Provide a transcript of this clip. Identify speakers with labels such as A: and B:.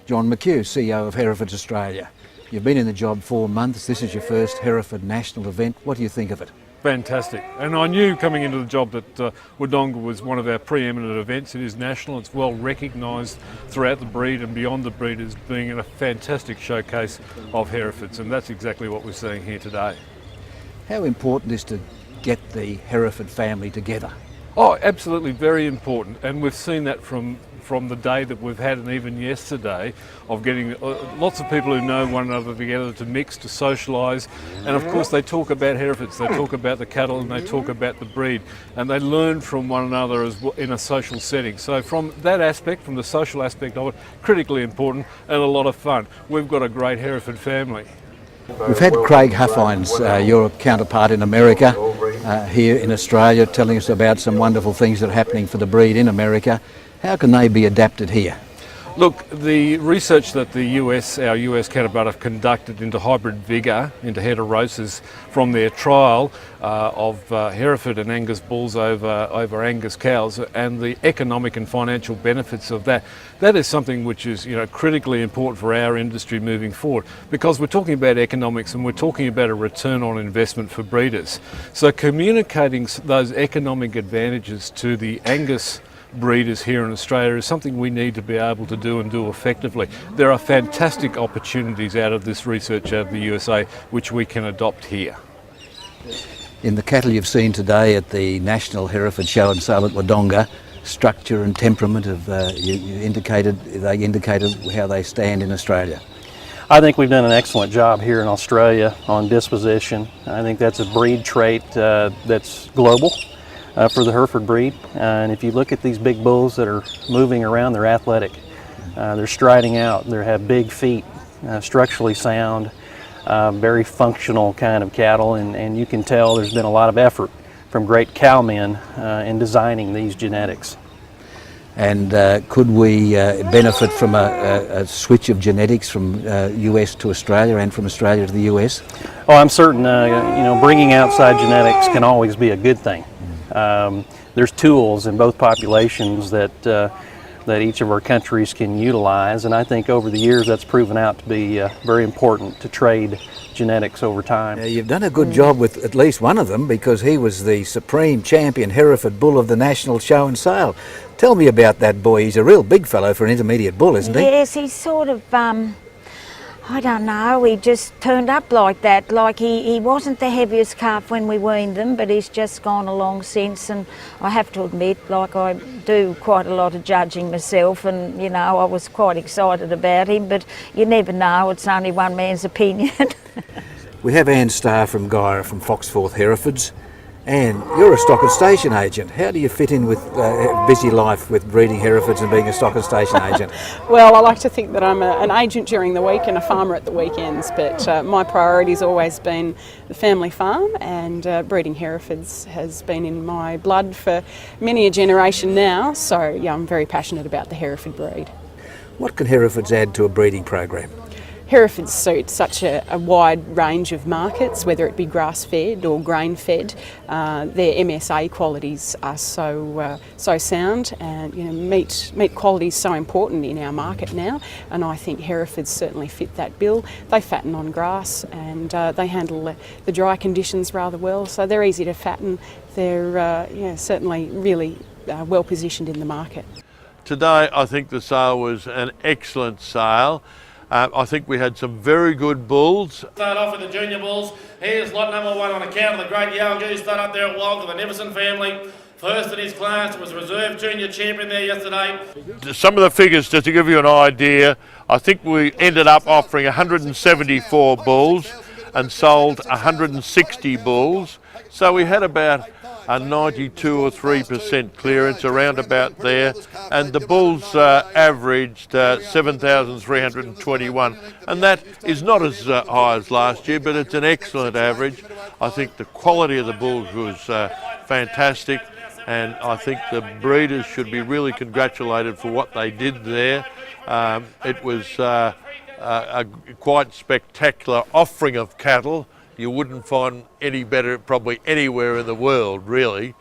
A: John McHugh, CEO of Herefords Australia. You've been in the job 4 months. This is your first Hereford national event. What do you think of it?
B: Fantastic. And I knew coming into the job that Wodonga was one of our preeminent events. It is national. It's well recognised throughout the breed and beyond the breed as being a fantastic showcase of Herefords, and that's exactly what we're seeing here today.
A: How important is to get the Hereford family together?
B: Oh, absolutely, very important. And we've seen that from the day that we've had, and even yesterday, of getting lots of people who know one another together to mix, to socialise. And of course they talk about Herefords, they talk about the cattle, and they talk about the breed, and they learn from one another as well in a social setting. So from that aspect, from the social aspect of it, critically important and a lot of fun. We've got a great Hereford family.
A: We've had Craig Huffines, your counterpart in America, here in Australia, telling us about some wonderful things that are happening for the breed in America. How can they be adapted here?
B: Look, the research that our US counterpart have conducted into hybrid vigour, into heterosis, from their trial of Hereford and Angus bulls over Angus cows, and the economic and financial benefits of that, that is something which is critically important for our industry moving forward, because we're talking about economics and we're talking about a return on investment for breeders. So communicating those economic advantages to the Angus breeders here in Australia is something we need to be able to do and do effectively. There are fantastic opportunities out of this research out of the USA which we can adopt here.
A: In the cattle you've seen today at the National Hereford Show and Sale at Wodonga, structure and temperament of they indicated how they stand in Australia.
C: I think we've done an excellent job here in Australia on disposition. I think that's a breed trait that's global for the Hereford breed, and if you look at these big bulls that are moving around, they're athletic, they're striding out, they have big feet, structurally sound, very functional kind of cattle, and you can tell there's been a lot of effort from great cowmen in designing these genetics.
A: And could we benefit from a switch of genetics from US to Australia and from Australia to the US?
C: Oh, I'm certain bringing outside genetics can always be a good thing. There's tools in both populations that each of our countries can utilize, and I think over the years that's proven out to be very important to trade genetics over time.
A: You've done a good job with at least one of them, because he was the supreme champion Hereford bull of the National Show and Sale. Tell me about that boy. He's a real big fellow for an intermediate bull, isn't he?
D: Yes, he's sort of I don't know, he just turned up like that. Like he wasn't the heaviest calf when we weaned them, but he's just gone along since, and I have to admit, like, I do quite a lot of judging myself, and I was quite excited about him, but you never know, it's only one man's opinion.
A: We have Anne Starr from Guyra from Foxforth Herefords. Anne, you're a stock and station agent. How do you fit in with a busy life with breeding Herefords and being a stock and station agent?
E: Well, I like to think that I'm an agent during the week and a farmer at the weekends, but my priority's always been the family farm, and breeding Herefords has been in my blood for many a generation now, so yeah, I'm very passionate about the Hereford breed.
A: What can Herefords add to a breeding program?
E: Herefords suit such a wide range of markets, whether it be grass-fed or grain-fed. Their MSA qualities are so sound, and meat quality is so important in our market now, and I think Herefords certainly fit that bill. They fatten on grass, and they handle the dry conditions rather well, so they're easy to fatten. They're certainly really well positioned in the market.
F: Today I think the sale was an excellent sale. I think we had some very good bulls.
G: Start off with the junior bulls. Here's lot number 1 on account of the great Yale Goose start up there at Wodonga, the Neverson family. First in his class, was reserve junior champion there yesterday.
F: Some of the figures, just to give you an idea, I think we ended up offering 174 bulls and sold 160 bulls. So we had about a 92 or 3% clearance, around about there, and the bulls averaged 7,321, and that is not as high as last year, but it's an excellent average. I think the quality of the bulls was fantastic, and I think the breeders should be really congratulated for what they did there. It was a quite spectacular offering of cattle. You wouldn't find any better probably anywhere in the world, really.